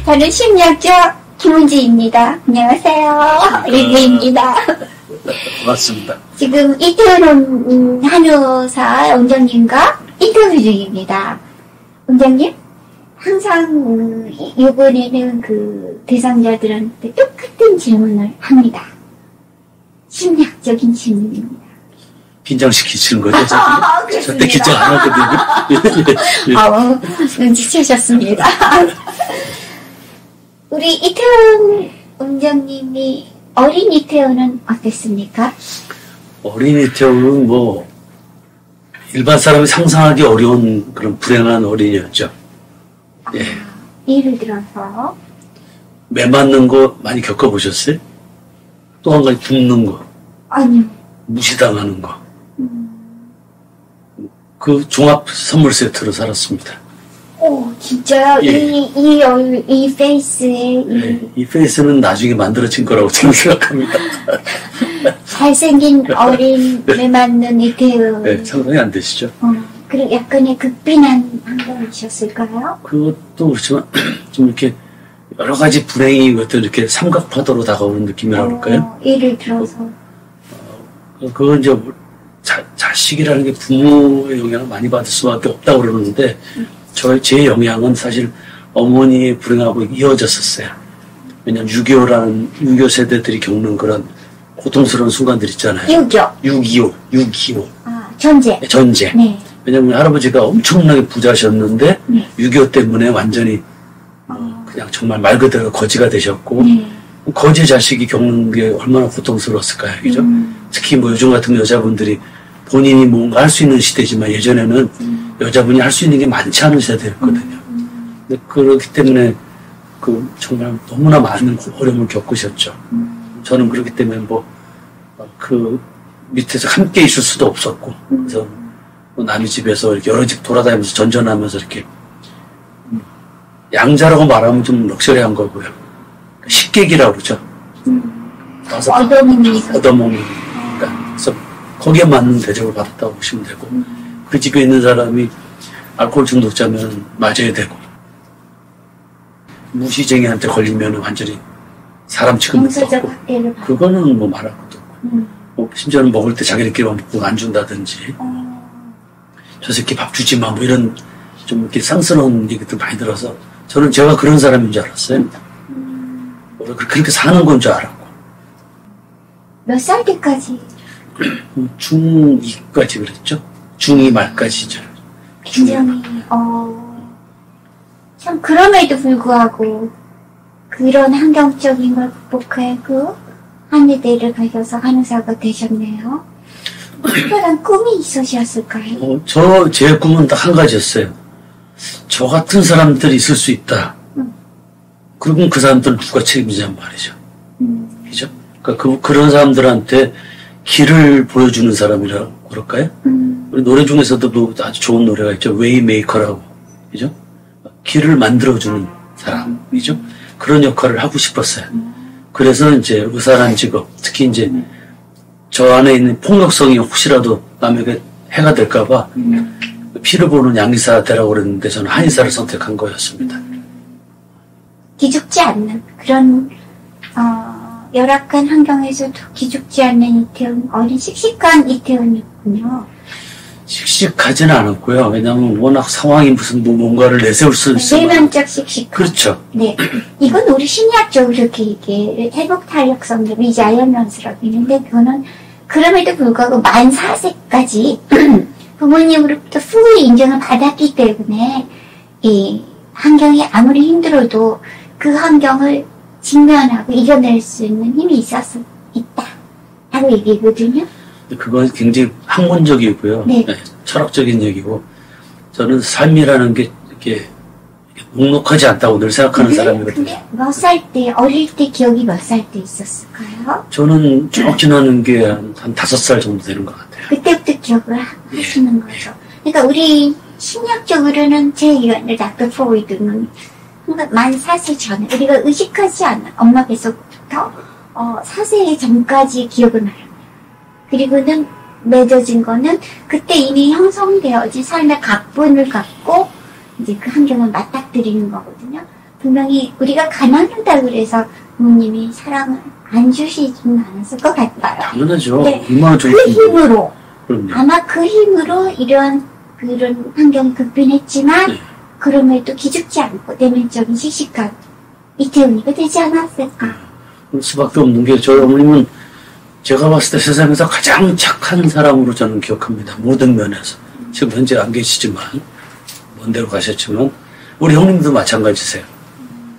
저는 심리학자 김은지입니다. 안녕하세요. 리뷰입니다. 맞습니다. 지금 이태원 한의사 원장님과 인터뷰 중입니다. 원장님, 항상 이번에는 그 대상자들한테 똑같은 질문을 합니다. 심리학적인 질문입니다. 긴장시키시는 거죠? 그렇습니다. 절대 긴장 안 하거든요. 눈치채셨습니다. 우리 이태원 원장님이 어린 이태원은 어땠습니까? 어린 이태원은 뭐 일반 사람이 상상하기 어려운 그런 불행한 어린이였죠. 예. 예를 들어서 매 맞는 거 많이 겪어보셨어요? 또 한 가지 굶는 거, 아니요. 무시당하는 거. 그 종합 선물 세트로 살았습니다. 오, 진짜요? 예. 이 페이스에 예. 이 페이스는 나중에 만들어진 거라고 저는 생각합니다. 잘생긴 어린에 맞는 이태원. 네, 상상이 안 되시죠? 그리고 약간의 극빈한 환경이셨을까요? 그것도 그렇지만 좀 이렇게 여러 가지 불행이 어떤 이렇게 삼각파도로 다가오는 느낌이라고 할까요? 예를 들어서 그건 이제 자식이라는 게 부모의 영향을 많이 받을 수밖에 없다고 그러는데 제 영향은 사실 어머니의 불행하고 이어졌었어요. 왜냐하면 6.25 세대들이 겪는 그런 고통스러운 순간들 있잖아요. 6.25. 아, 전쟁. 네. 왜냐하면 할아버지가 엄청나게 부자셨는데 네. 6.25 때문에 완전히 그냥 정말 말 그대로 거지가 되셨고 네. 거지 자식이 겪는 게 얼마나 고통스러웠을까요? 그죠? 특히 뭐 요즘 같은 여자분들이 본인이 뭔가 할 수 있는 시대지만 예전에는 여자분이 할 수 있는 게 많지 않은 세대였거든요. 근데 그렇기 때문에 그 정말 너무나 많은 어려움을 겪으셨죠. 저는 그렇기 때문에 그 밑에서 함께 있을 수도 없었고 그래서 남의 집에서 이렇게 여러 집 돌아다니면서 전전하면서 이렇게 양자라고 말하면 좀 럭셔리한 거고요. 식객이라고 그러죠. 얻어먹는. 그래서 거기에 맞는 대접을 받았다고 보시면 되고 그 집에 있는 사람이 알코올 중독자면 맞아야 되고 무시쟁이한테 걸리면 완전히 사람 취급도 없고 그거는 뭐 말할 것도 없고 뭐 심지어는 먹을 때 자기들끼리 먹고 안 준다든지 저 새끼 밥 주지 마 뭐 이런 좀 이렇게 쌍스러운 얘기들 많이 들어서 저는 제가 그런 사람인 줄 알았어요. 그렇게 사는 건 줄 알았고. 몇 살 때까지? 중2까지 그랬죠. 중2 말까지죠. 굉장히 참 그럼에도 불구하고 그런 환경적인 걸 극복하고 한의대를 가셔서 한의사가 되셨네요. 특별한 꿈이 있으셨을까요? 제 꿈은 딱 한 가지였어요. 저 같은 사람들이 있을 수 있다. 그러면 그 사람들은 누가 책임지냔 말이죠. 그죠? 그러니까 그런 사람들한테 길을 보여주는 사람이라고 그럴까요? 우리 노래 중에서도 뭐 아주 좋은 노래가 있죠. 웨이메이커라고. 그죠? 길을 만들어주는 사람이죠. 그런 역할을 하고 싶었어요. 그래서 이제 의사라는 직업, 특히 이제 저 안에 있는 폭력성이 혹시라도 남에게 해가 될까봐 피를 보는 양의사 되라고 그랬는데 저는 한의사를 선택한 거였습니다. 기죽지 않는 그런 열악한 환경에서도 기죽지 않는 이태원, 어린 씩씩한 이태원이었군요. 씩씩하지는 않았고요. 왜냐하면 워낙 상황이 무슨 뭔가를 내세울 수 있어요. 내면적 씩씩함. 그렇죠. 네, 이건 우리 심리학적으로 이렇게 얘기해 회복 탄력성, 리자이언런스라고 있는데 그거는 그럼에도 불구하고 만 4세까지 부모님으로부터 fully 인정을 받았기 때문에 이 환경이 아무리 힘들어도 그 환경을 직면하고 이겨낼 수 있는 힘이 있다 라고 얘기거든요. 그건 굉장히 학문적이고요. 네. 네, 철학적인 얘기고 저는 삶이라는 게 이렇게 녹록하지 않다고 늘 생각하는 사람이거든요. 근데 몇 살 때, 어릴 때 기억이 몇 살 때 있었을까요? 저는 쭉 지나는 게 한 5살 정도 되는 것 같아요. 그때부터 기억을 하시는 거죠. 그러니까 우리 심리학적으로는 제 의견을 닥터 프로이드는 만 4세 전에 우리가 의식하지 않아 엄마 뱃속부터 4세 전까지 기억을 나요. 그리고는 맺어진 거는 그때 이미 형성되어진 삶의 각본을 갖고 이제 그 환경을 맞닥뜨리는 거거든요. 분명히 우리가 가난하다 그래서 부모님이 사랑을 안 주시지는 않았을 것 같아요. 당연하죠. 네. 얼마나 그 힘으로 그럼요. 아마 그 힘으로 이런 그런 환경이 급변했지만 네. 그럼에도 기죽지 않고 내면적인 씩씩한 이태원이가 되지 않았을까. 그럴 수밖에 없는 게 저희 어머님은 제가 봤을 때 세상에서 가장 착한 사람으로 저는 기억합니다. 모든 면에서. 지금 현재 안 계시지만 먼 데로 가셨지만 우리 형님도 마찬가지세요.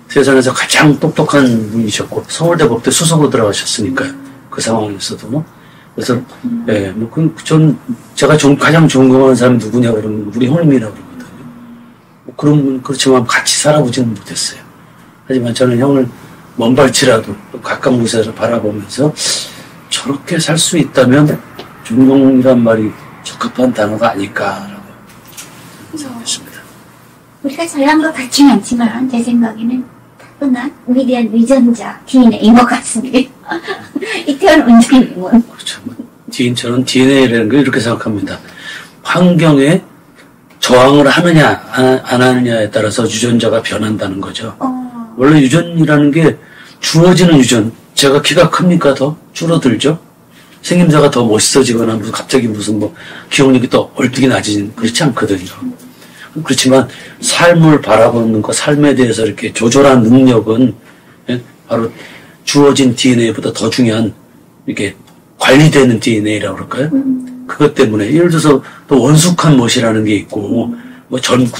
세상에서 가장 똑똑한 분이셨고 서울대 법대 수석으로 들어가셨으니까요. 그 상황에서도. 그래서 예, 뭐 전 제가 가장 존경하는 사람이 누구냐 그러면 우리 형님이라고 그러거든요. 뭐 그렇지만 같이 살아보지는 못했어요. 하지만 저는 형을 먼 발치라도 가까운 곳에서 바라보면서 저렇게 살 수 있다면 존경이란 말이 적합한 단어가 아닐까라고 생각했습니다. 우리가 잘난 것 같지는 않지만 제 생각에는 타고난 위대한 유전자 DNA인 것 같습니다. 이태원 원장님은 그렇죠. 저는 DNA라는 걸 이렇게 생각합니다. 환경에 저항을 하느냐 안 하느냐에 따라서 유전자가 변한다는 거죠. 원래 유전이라는 게 주어지는 유전. 제가 키가 큽니까 더? 줄어들죠? 생김새가 더 멋있어지거나 갑자기 무슨 기억력이 또 얼뚝이 낮아지는 그렇지 않거든요. 그렇지만 삶을 바라보는 것, 삶에 대해서 이렇게 조절한 능력은 바로 주어진 DNA보다 더 중요한 이렇게 관리되는 DNA라고 그럴까요? 그것 때문에 예를 들어서 또 원숙한 멋이라는 게 있고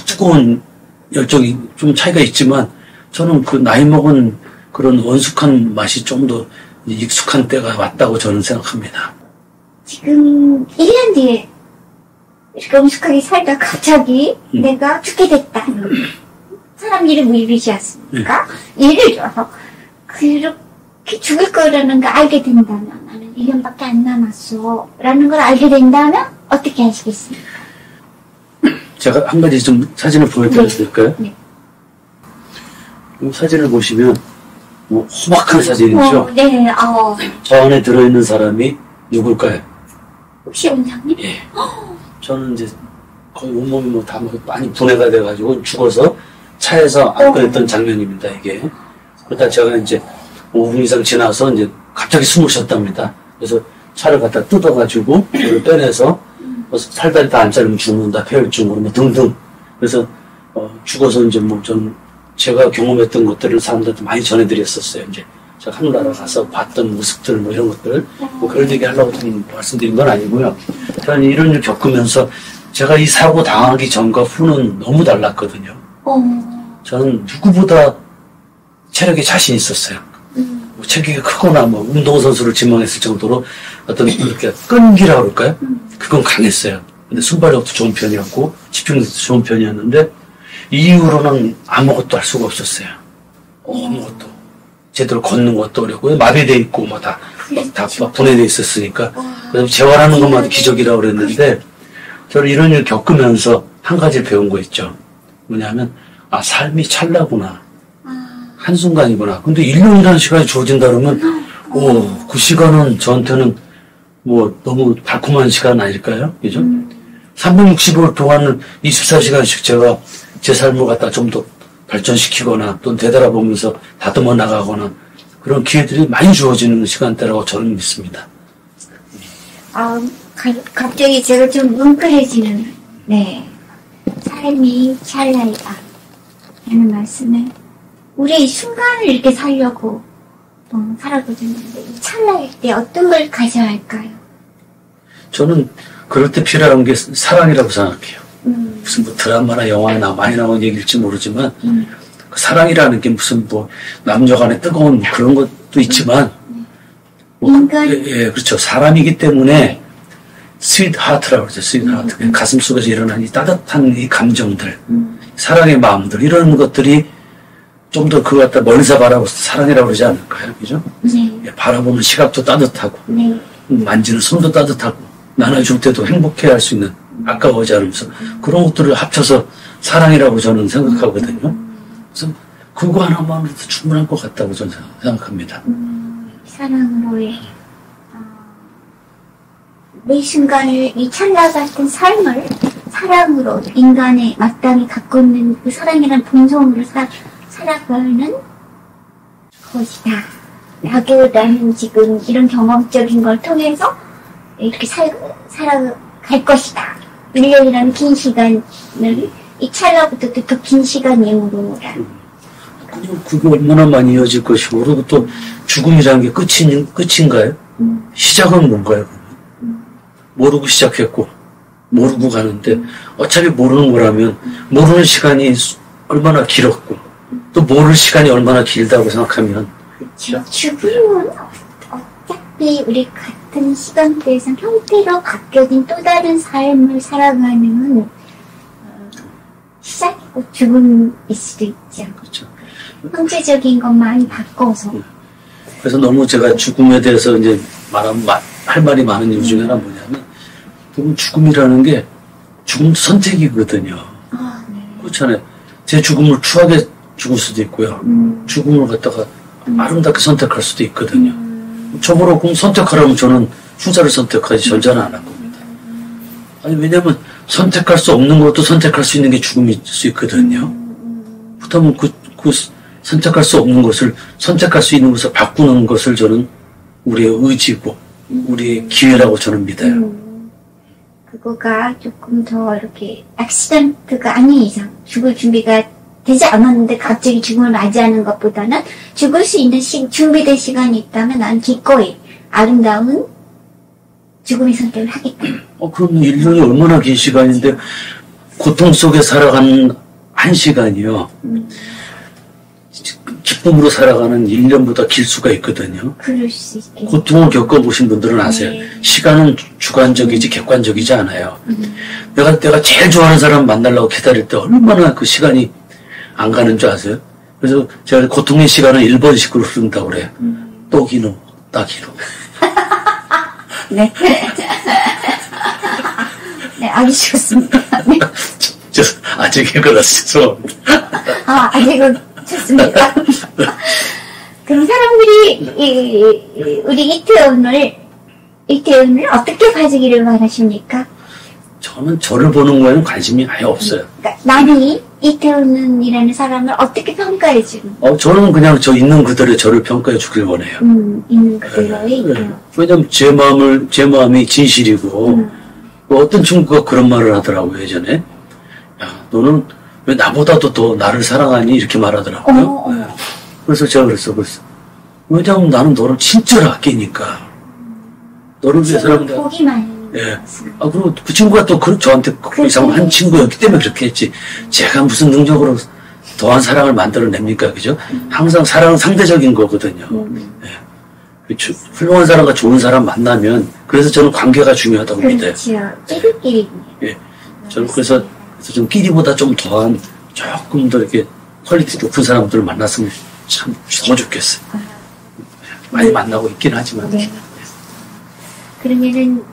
뜨거운 열정이 좀 차이가 있지만 저는 그 나이 먹은 그런 원숙한 맛이 좀 더 익숙한 때가 왔다고 저는 생각합니다. 지금 1년 뒤에 이렇게 엄숙하게 살다 갑자기 내가 죽게 됐다. 사람 이름 일이지 않습니까? 예를 들어서 그렇게 죽을 거라는 걸 알게 된다면 나는 1년밖에 안 남았어 라는 걸 알게 된다면 어떻게 하시겠습니까? 제가 한 가지 좀 사진을 보여드려도 될까요? 네. 이 사진을 보시면 호박한 사진이죠? 네. 저 안에 들어있는 사람이 누굴까요? 혹시 원장님? 예. 저는 이제 거의 온몸이 다 많이 분해가 돼가지고 죽어서 차에서 안고 있던 장면입니다, 이게. 그러다 제가 이제 5분 이상 지나서 이제 갑자기 숨을 쉬었답니다. 그래서 차를 갖다 뜯어가지고 이걸 빼내서 팔다리 다 안 자르면 죽는다, 폐혈증으로 등등. 그래서 죽어서 이제 전 제가 경험했던 것들을 사람들한테 많이 전해드렸었어요. 이제 제가 하늘나라 가서 봤던 모습들 이런 것들 그런 얘기 하려고 말씀드린 건 아니고요. 저는 이런 일 겪으면서 제가 이 사고 당하기 전과 후는 너무 달랐거든요. 저는 누구보다 체력에 자신 있었어요. 체격이 크거나 운동선수를 지망했을 정도로 어떤 이렇게 끈기라고 그럴까요? 그건 강했어요. 근데 순발력도 좋은 편이었고 집중력도 좋은 편이었는데 이후로는 아무것도 할 수가 없었어요. 아무것도. 제대로 걷는 것도 어렵고, 마비돼 있고, 다 분해돼 있었으니까. 그래서 재활하는 것만도 기적이라고 그랬는데, 저는 이런 일 겪으면서 한 가지 배운 거 있죠. 뭐냐면, 삶이 찰나구나. 한순간이구나. 근데 1년이라는 시간이 주어진다 그러면, 그 시간은 저한테는 너무 달콤한 시간 아닐까요? 그죠? 365일 동안은 24시간씩 제가 제 삶을 갖다 좀 더 발전시키거나 또 되돌아보면서 다듬어 나가거나 그런 기회들이 많이 주어지는 시간대라고 저는 믿습니다. 갑자기 제가 좀 뭉클해지는, 삶이 찰나이다. 라는 말씀을, 우리 이 순간을 이렇게 살려고 살아보는데, 이 찰나일 때 어떤 걸 가져야 할까요? 저는 그럴 때 필요한 게 사랑이라고 생각해요. 무슨 드라마나 영화나 많이 나온 얘기일지 모르지만 그 사랑이라는 게 무슨 남녀 간의 뜨거운 그런 것도 있지만 인간 그렇죠. 사람이기 때문에 스윗 하트라고 그러죠. 스윗 하트. 가슴 속에서 일어나는 이 따뜻한 이 감정들 사랑의 마음들 이런 것들이 좀 더 그거 갖다 멀리서 바라보고 사랑이라고 그러지 않을까요? 그죠? 네. 바라보는 시각도 따뜻하고 만지는 손도 따뜻하고 나눠줄 때도 행복해할 수 있는 아까워하지 않으면서 그런 것들을 합쳐서 사랑이라고 저는 생각하거든요. 그래서 그거 하나만으로도 충분할 것 같다고 저는 생각합니다. 사랑으로의 매 순간을 이 찰나 같은 삶을 사랑으로 인간의 마땅히 갖고 있는 그 사랑이라는 본성으로 살아가는 것이다. 라고 나는 지금 이런 경험적인 걸 통해서 이렇게 살아갈 것이다. 1년이라는 긴 시간을 이 찰나부터 더 긴 시간 이후로라. 그게 얼마나 많이 이어질 것이고, 그리고 또 죽음이라는 게 끝인가요? 시작은 뭔가요? 모르고 시작했고, 모르고 가는데, 어차피 모르는 거라면, 모르는 시간이 얼마나 길었고, 또 모를 시간이 얼마나 길다고 생각하면. 그렇죠. 죽음은 어차피 우리 같은 시간대에서 형태로 바뀌어진 또 다른 삶을 살아가는 시작이고 죽음일 수도 있죠. 그렇죠. 형체적인 것만 바꿔서. 그래서 너무 제가 죽음에 대해서 이제 할 말이 많은 이유 중에 하나 뭐냐면, 결국 죽음이라는 게 죽음 선택이거든요. 아, 네. 그렇잖아요. 제 죽음을 추하게 죽을 수도 있고요. 죽음을 갖다가 아름답게 선택할 수도 있거든요. 저거로 그럼 선택하라면 저는 후자를 선택하지 전자는 안 할 겁니다. 아니, 왜냐면 선택할 수 없는 것도 선택할 수 있는 게 죽음일 수 있거든요. 그렇다면 그 선택할 수 없는 것을 선택할 수 있는 것을 바꾸는 것을 저는 우리의 의지고 우리의 기회라고 저는 믿어요. 그거가 조금 더 이렇게 액시던트가 아닌 이상 죽을 준비가 되지 않았는데 갑자기 죽음을 맞이하는 것보다는 죽을 수 있는 준비된 시간이 있다면 난 기꺼이 아름다운 죽음의 선택을 하겠다. 그럼 1년이 얼마나 긴 시간인데 고통 속에 살아가는 한 시간이요. 기쁨으로 살아가는 1년보다 길 수가 있거든요. 그럴 수 있겠네요. 고통을 겪어보신 분들은 아세요. 네. 시간은 주관적이지 객관적이지 않아요. 내가 제일 좋아하는 사람 만나려고 기다릴 때 얼마나 그 시간이 안 가는 줄 아세요? 그래서 제가 고통의 시간은 1번씩으로 흐른다고 그래요. 또기노, 따기노. 네. 네, 아주 좋습니다. 네. 아직 읽어놨어요. 아직은 좋습니다. 그럼 사람들이 우리 이태원을 어떻게 가지기를 원하십니까? 저는 저를 보는 거에는 관심이 아예 없어요. 그러니까 남이 이태원이라는 사람을 어떻게 평가해 주는? 저는 그냥 저 있는 그대로 저를 평가해 주길 원해요. 있는 그대로의 이태원. 왜냐면 제 마음이 진실이고 어떤 친구가 그런 말을 하더라고요 예전에. 야, 너는 왜 나보다도 더 나를 사랑하니? 이렇게 말하더라고요. 네. 그래서 제가 그랬어. 왜냐면 나는 너를 진짜로 아끼니까. 너를 위해서라면 보기만. 예. 그리고 그 친구가 또 저한테 그 이상한 친구였기 때문에 그렇게 했지. 제가 무슨 능력으로 더한 사랑을 만들어냅니까? 그죠? 항상 사랑은 상대적인 거거든요. 예. 훌륭한 사람과 좋은 사람 만나면, 그래서 저는 관계가 중요하다고 믿어요. 그렇죠. 끼리끼리. 예. 저는 그래서 좀 끼리보다 좀 더한, 조금 더 이렇게 퀄리티 높은 사람들을 만났으면 참 너무 좋겠어요. 많이 만나고 있긴 하지만. 네. 그러면은,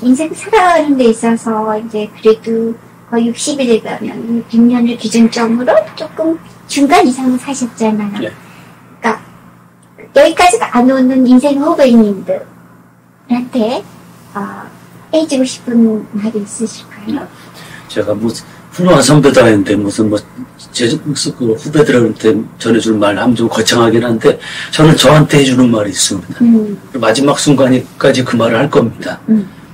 인생 살아가는 데 있어서 이제 그래도 거의 60이 되면 6년을 기준점으로 조금 중간 이상은 사셨잖아요. 네. 그러니까 여기까지가 안 오는 인생 후배님들한테 해주고 싶은 말이 있으실까요? 제가 훌륭한 선배다 했는데 그 후배들한테 전해줄 말 하면 좀 거창하긴 한데 저는 저한테 해주는 말이 있습니다. 마지막 순간까지 그 말을 할 겁니다.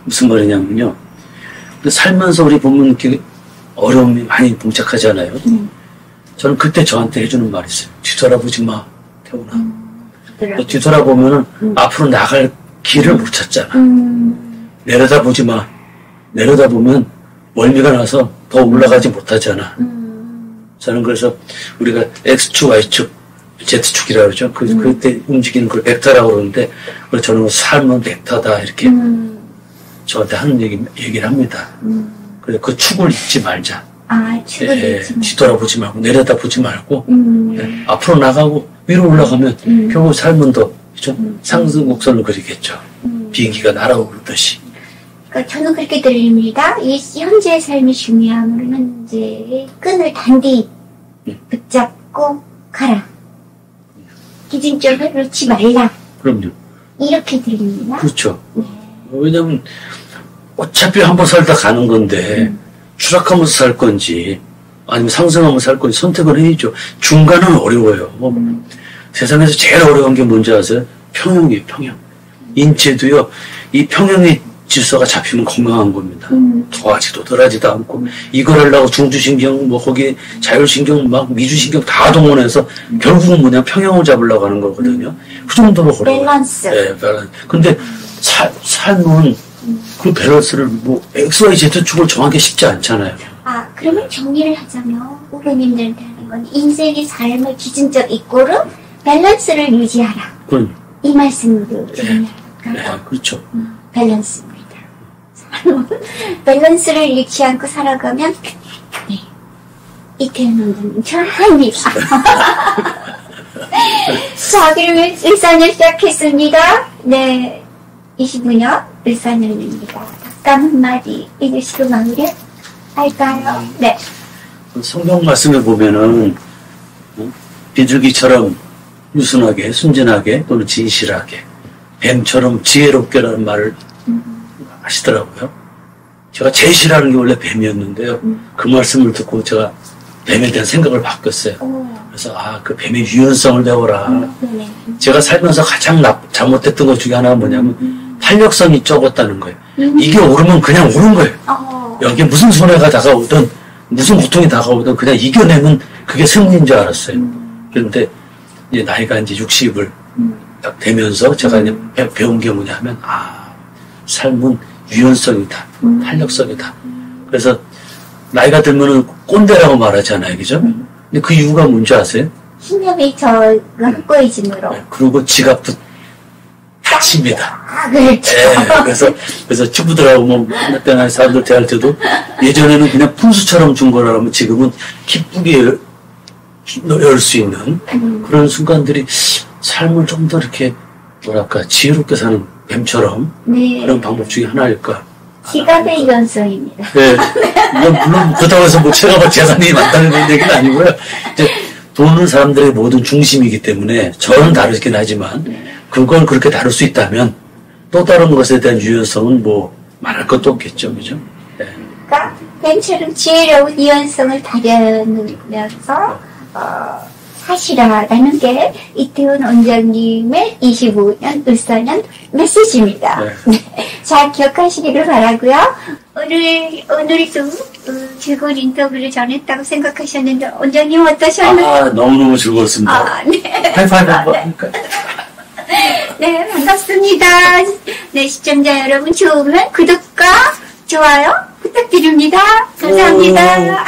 무슨 말이냐면요. 살면서 우리 보면 이렇게 어려움이 많이 봉착하잖아요. 저는 그때 저한테 해주는 말이 있어요. 뒤돌아보지 마, 태훈아. 뒤돌아보면은 앞으로 나갈 길을 못 찾잖아. 내려다보지 마. 내려다보면 멀미가 나서 더 올라가지 못하잖아. 저는 그래서 우리가 X축, Y축, Z축이라고 그러죠. 그때 움직이는 걸 벡터라고 그러는데, 저는 삶은 벡터다, 이렇게 저한테 하는 얘기를 합니다. 그래서 그 축을 잊지 말자. 축을 잊지 말자. 뒤돌아보지 말고, 내려다보지 말고, 앞으로 나가고, 위로 올라가면, 결국 삶은 더, 상승 곡선을 그리겠죠. 비행기가 날아오르듯이. 그러니까 저는 그렇게 들립니다. 이 현재의 삶이 중요하면 이제 끈을 단디 붙잡고 가라. 기준점을 놓지 말라. 그럼요. 이렇게 들립니다. 그렇죠. 왜냐면 어차피 한번 살다 가는 건데 추락하면서 살 건지 아니면 상승하면 살 건지 선택을 해야죠. 중간은 어려워요. 세상에서 제일 어려운 게 뭔지 아세요? 평형이에요, 평형. 인체도요, 이 평형의 질서가 잡히면 건강한 겁니다. 더하지도 덜하지도 않고, 이걸 하려고 중추신경, 뭐, 거기 자율신경, 막 미주신경 다 동원해서 결국은 뭐냐, 평형을 잡으려고 하는 거거든요. 그 정도로 어려워요. 밸런스. 네, 밸런스. 근데 삶은 그 밸런스를 뭐, XYZ축을 정하기 쉽지 않잖아요. 아, 그러면 정리를 하자면, 후배님들한테 하는 건 인생의 삶의 기준적 이꼬르 밸런스를 유지하라. 그럼. 이 말씀으로 정리할까요? 네, 그렇죠. 밸런스입니다. 밸런스를 잃지 않고 살아가면, 네. 이태원 원장님 축하합니다. 자, 그러면 일산을 시작했습니다. 네. 25년 일산을입니다. 닭감 한마디 읽으시고 마무리 할까요? 네. 성경 말씀에 보면은, 비둘기처럼 유순하게, 순진하게, 또는 진실하게, 뱀처럼 지혜롭게라는 말을 하시더라고요. 제가 제일 싫어하는 게 원래 뱀이었는데요. 그 말씀을 듣고 제가 뱀에 대한 생각을 바꿨어요. 그래서, 그 뱀의 유연성을 배워라. 제가 살면서 가장 잘못했던 것 중에 하나가 뭐냐면, 탄력성이 적었다는 거예요. 이게 오르면 그냥 오른 거예요. 여기에 무슨 손해가 다가오든, 무슨 고통이 다가오든 그냥 이겨내면 그게 승리인 줄 알았어요. 그런데, 이제 나이가 이제 60을 딱 되면서 제가 이제 배운 게 뭐냐 하면, 삶은 유연성이다. 탄력성이다. 그래서 나이가 들면은 꼰대라고 말하잖아요. 그죠? 근데 그 이유가 뭔지 아세요? 신념이 저가 흑고해짐으로. 네, 그리고 지갑도 닫힙니다. 그렇죠. 네, 그래서 친구들하고 뭐, 때나 사람들 대할 때도 예전에는 그냥 푼수처럼 준 거라면 지금은 기쁘게 열 수 있는 그런 순간들이 삶을 좀 더 이렇게 뭐랄까 지혜롭게 사는 뱀처럼 네. 그런 방법 중에 하나일까. 지갑의 유연성입니다. 네. 이건 물론 그렇다고 해서 뭐 제가 재산이 많다는 얘기는 아니고요. 이제 돈은 사람들의 모든 중심이기 때문에 저는 다르긴 하지만 그걸 그렇게 다룰 수 있다면 또 다른 것에 대한 유연성은 뭐 말할 것도 없겠죠. 그죠? 네. 그러니까 뱀처럼 지혜로운 유연성을 다려내면서 하시라라는 게 이태원 원장님의 25년 울산년 메시지입니다. 네. 잘 기억하시기를 바라고요. 오늘도 즐거운 인터뷰를 전했다고 생각하셨는데 원장님 어떠셨나요? 너무너무 즐거웠습니다. 네. 하이파이브 한번 할까요? 네, 반갑습니다. 네, 시청자 여러분 좋으면 구독과 좋아요 부탁드립니다. 감사합니다.